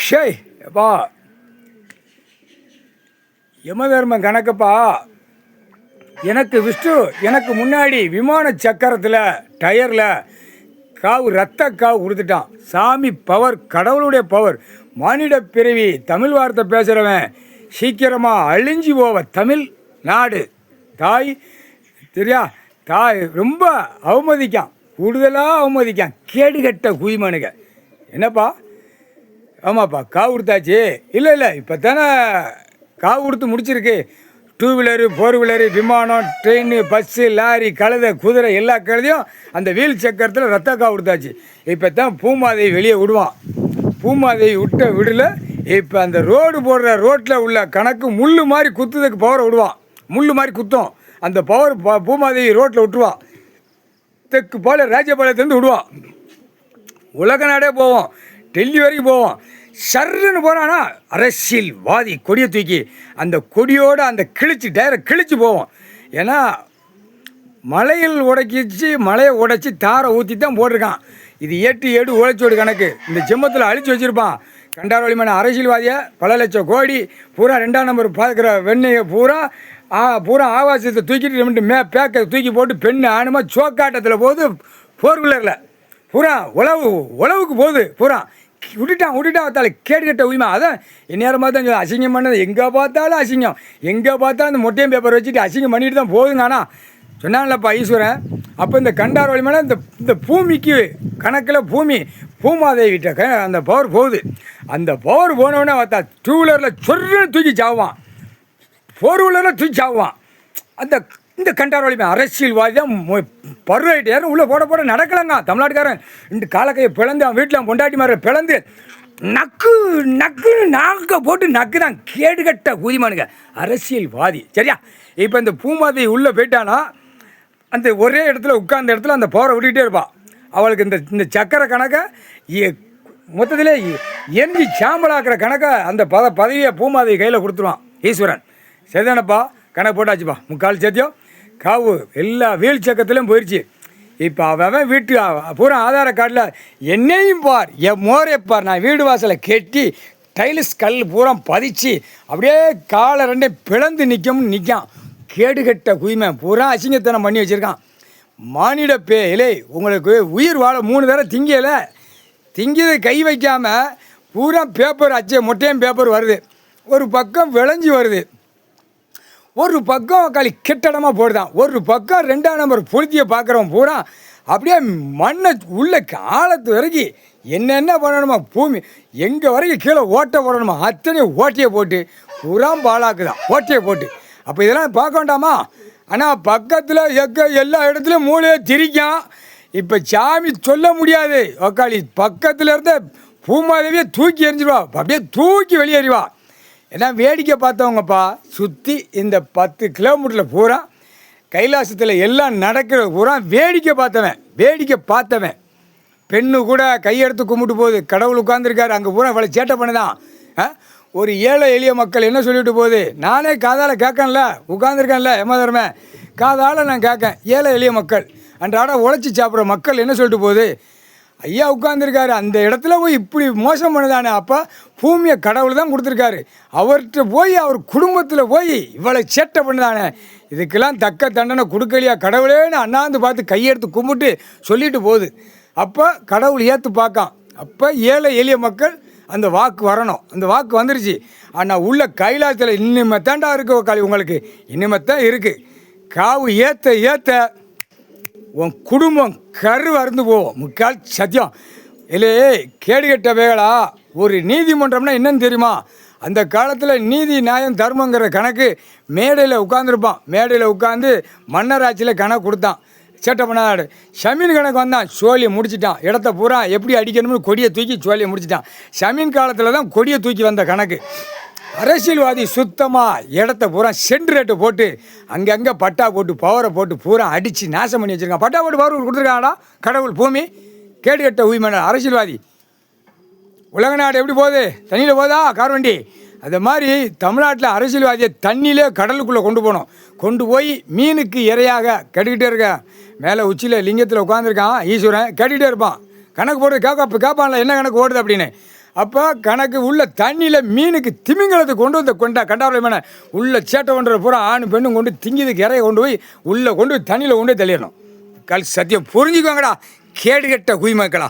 ஷேய் எப்பா யமதர்மம் கணக்கப்பா. எனக்கு விஷ்ணு எனக்கு முன்னாடி விமான சக்கரத்தில் டயரில் காவு ரத்த காவு கொடுத்துட்டான். சாமி பவர், கடவுளுடைய பவர். மானிட பிறவி தமிழ் வார்த்தை பேசுகிறவன் சீக்கிரமாக அழிஞ்சு போவ தமிழ் நாடு. தாய் தெரியா, தாய் ரொம்ப அவமதிக்கான், கூடுதலாக அவமதிக்கான். கேடுகட்ட குயிமனுங்க. என்னப்பா? ஆமாப்பா, காவு கொடுத்தாச்சு. இல்லை இப்போ தானே காவு கொடுத்து முடிச்சிருக்கு. 2 வீலரு 4 வீலரு விமானம் ட்ரெயின் பஸ்ஸு லாரி கழுதை குதிரை எல்லா கழுதையும் அந்த வீல் சக்கரத்தில் ரத்த காவு கொடுத்தாச்சு. இப்போ தான் பூமாதேவி வெளியே விடுவான். பூமாதேவி விட்ட விடல. இப்போ அந்த ரோடு போடுற ரோட்டில் உள்ள கணக்கு முள் மாதிரி குத்துறதுக்கு பவரை விடுவான். முள் மாதிரி குத்தும் அந்த பவர். பூமாதேவி ரோட்டில் விட்டுருவான். தெற்கு போல ராஜபாளையத்துலேருந்து விடுவான். உலக நாடே போவோம், டெல்லி வரைக்கும் போவோம். சர்ன்னு போகிறான்னா அரசியல்வாதி கொடியை தூக்கி அந்த கொடியோடு அந்த கிழிச்சு டைரெக்ட் கிழிச்சு போவோம். ஏன்னா மலையில் மலையை உடைச்சி தாரை ஊற்றி தான் போட்டிருக்கான். இது 8 உழைச்சோடு கணக்கு. இந்த ஜெம்மத்தில் அழிச்சு வச்சுருப்பான். கண்டாரவழிமான அரசியல்வாதியை பல லட்சம் கோடி பூரா 2ஆம் நம்பர் பார்க்குற வெண்ணையை பூரா ஆவாசத்தை தூக்கிட்டு பேக்கை தூக்கி போட்டு பெண்ணு ஆணுமா சோக்காட்டத்தில் போகுது. 4 வீலரில் பூரா உழவுக்கு போகுது. பூரா விட்டுட்டான் வத்தால கேட்டுக்கிட்ட உரிமை. அதான் இந்நேரமாக தான் அசிங்கம் பண்ணது. எங்கே பார்த்தாலும் அசிங்கம், எங்கே பார்த்தாலும் அந்த மொட்டையும் பேப்பர் வச்சுட்டு அசிங்கம் பண்ணிட்டு தான் போகுதுங்க. ஆனால் சொன்னாங்களப்பா ஈஸ்வரன். அப்போ இந்த கண்டார் வழிமான இந்த பூமிக்கு கணக்கில் பூமாதேவிட்ட அந்த பவர் போகுது. அந்த பவர் போனவுடனே பார்த்தா 2 வீலரில் சொர்ன்னு தூக்கி சாவான், 4 வீலரில் தூக்கி சாவான். இந்த கண்டார் வலிமை அரசியல்வாதி தான் பருவாயிட்டு யாரும் உள்ளே போட நடக்கலங்க. தமிழ்நாட்டுக்காரன் இந்த காலக்கையை பிளந்து அவன் வீட்டில் பொண்டாட்டி மாதிரி பிளந்து நக்குன்னு நாக்க போட்டு நக்கு தான். கேடுகட்ட ஊதிமானுங்க அரசியல்வாதி. சரியா? இப்போ இந்த பூமாதி உள்ளே போயிட்டானா அந்த ஒரே இடத்துல உட்கார்ந்த இடத்துல அந்த பவரை விட்டுக்கிட்டே இருப்பாள். அவளுக்கு இந்த சக்கரை கணக்கை மொத்தத்தில் எரிஞ்சு சாம்பலாக்குற கணக்கை அந்த பதவியை பூமாதி கையில் கொடுத்துருவான் ஈஸ்வரன். சரிதானப்பா? கணக்கு போட்டாச்சுப்பா. 3/4 சத்தியம் காவு எல்லா வீல் சக்கரத்துலையும் போயிடுச்சு. இப்போ அவன் வீட்டு பூரா ஆதார கார்டில் என்னையும் பார், என் மோரே பார், நான் வீடு வாசலை கெட்டி டைல்ஸ் கல் பூரா பதிச்சு அப்படியே காலை 2 பிளந்து நிற்கான். கேடுகட்ட குயிமை பூரா அசிங்கத்தனம் பண்ணி வச்சுருக்கான். மானிட பேயிலே உங்களுக்கு உயிர் வாழ 3 தடவை திங்கியதை கை வைக்காமல் பூரா பேப்பர் மொட்டையும் பேப்பர் வருது. ஒரு பக்கம் விளைஞ்சி வருது, ஒரு பக்கம் கெட்டடமாக போடுதான், ஒரு பக்கம் 2ஆம் நம்பர் பொருத்தியை பார்க்குறவன் பூரா அப்படியே மண்ணை உள்ள ஆழத்து வரைக்கும் என்னென்ன பண்ணணுமா, பூமி எங்கே வரைக்கும் கீழே ஓட்டை போடணுமா அத்தனையும் ஓட்டையை போட்டு பூரா பாலாக்குதான் ஓட்டையை போட்டு. அப்போ இதெல்லாம் பார்க்க வேண்டாமா? ஆனால் பக்கத்தில் எல்லா இடத்துலையும் மூளையை திரிக்கான். இப்போ சாமி சொல்ல முடியாது. ஒக்காளி பக்கத்தில் இருந்த பூமாதேவியை தூக்கி எறிஞ்சிடுவா, அப்படியே தூக்கி வெளியேறிவா. ஏன்னா வேடிக்கை பார்த்தவங்கப்பா சுற்றி இந்த 10 கிலோமீட்டரில் பூரா கைலாசத்தில் எல்லாம் நடக்கிற பூரா வேடிக்கை பார்த்தவன். பெண்ணு கூட கையெடுத்து கும்பிட்டு போகுது. கடவுள் உட்காந்துருக்காரு அங்கே பூரா இவ்வளோ சேட்டை பண்ணுதான். ஒரு ஏழை எளிய மக்கள் என்ன சொல்லிட்டு போகுது? நானே காதால் கேட்கல, உட்காந்துருக்கேன்ல யமதர்மே, காதால் நான் கேட்கேன். ஏழை எளிய மக்கள் அன்றாட உழைச்சி சாப்பிட்ற மக்கள் என்ன சொல்லிட்டு போகுது? ஐயா உட்காந்துருக்காரு அந்த இடத்துல போய் இப்படி மோசம் பண்ணுதானே. அப்போ பூமியை கடவுள் தான் கொடுத்துருக்காரு. அவர்கிட்ட போய் அவர் குடும்பத்தில் போய் இவ்வளோ சேட்டை பண்ணுதானே, இதுக்கெல்லாம் தக்க தண்டனை கொடுக்கலையா கடவுளேன்னு அண்ணாந்து பார்த்து கையெடுத்து கும்பிட்டு சொல்லிட்டு போகுது. அப்போ கடவுள் ஏற்று பார்க்கான். அப்போ ஏழை எளிய மக்கள் அந்த வாக்கு வரணும். அந்த வாக்கு வந்துருச்சு. ஆனால் உள்ள கைலாசத்தில் இனிமே தாண்டா இருக்கு உங்களுக்கு, இனிமே தான் இருக்குது. காவு ஏற்ற உன் குடும்பம் அறுந்து போவோம். 3/4 சத்தியம். இல்லையே கேடுகட்ட வேகளா. ஒரு நீதிமன்றம்னா என்னன்னு தெரியுமா? அந்த காலத்தில் நீதி நியாயம் தர்மங்கிற கணக்கு மேடையில் உட்காந்துருப்பான். மேடையில் உட்காந்து மன்னராட்சியில் கணக்கு கொடுத்தான். சேட்டை பண்ணாடு ஷமீன் கணக்கு வந்தான், சோழியை முடிச்சிட்டான். இடத்த பூரா எப்படி அடிக்கணும்னு கொடியை தூக்கி சோழியை முடிச்சிட்டான். ஷமீன் காலத்தில் தான் கொடியை தூக்கி வந்த கணக்கு. அரசியல்வாதி சுத்தமாக இடத்த பூரா சென்ட்ரேட்டு போட்டு அங்கங்கே பட்டா போட்டு பவரை போட்டு பூரா அடித்து நாசம் பண்ணி வச்சுருக்கான். பட்டா போட்டு பவர் கொடுத்துருக்காங்கடா கடவுள். பூமி கேடுகட்ட உயிமான அரசியல்வாதி. உலக நாடு எப்படி போகுது? தண்ணியில் போதா கார் வண்டி? அது மாதிரி தமிழ்நாட்டில் அரசியல்வாதியை தண்ணியிலே கடலுக்குள்ளே கொண்டு போய் மீனுக்கு இரையாக கேட்டுக்கிட்டே இருக்கேன். மேலே உச்சியில் லிங்கத்தில் உட்காந்துருக்கான் ஈஸ்வரன், கேட்டுக்கிட்டே இருப்பான். கணக்கு போட்டு கேட்பான்ல என்ன கணக்கு ஓடுது அப்படின்னு. அப்போ கணக்கு உள்ள தண்ணியில் மீனுக்கு திமிங்கலத்தை கொண்டு வந்து கண்டாவளமான உள்ள சேட்டை கொண்டு பூரா ஆண் பெண்ணும் கொண்டு திங்கிதுக்கு இறைய கொண்டு போய் உள்ளே கொண்டு போய் தண்ணியில் கொண்டு போய் தள்ளிடணும். சத்தியம் புரிஞ்சுக்குவாங்கடா கேடு கெட்ட குதிமக்களா.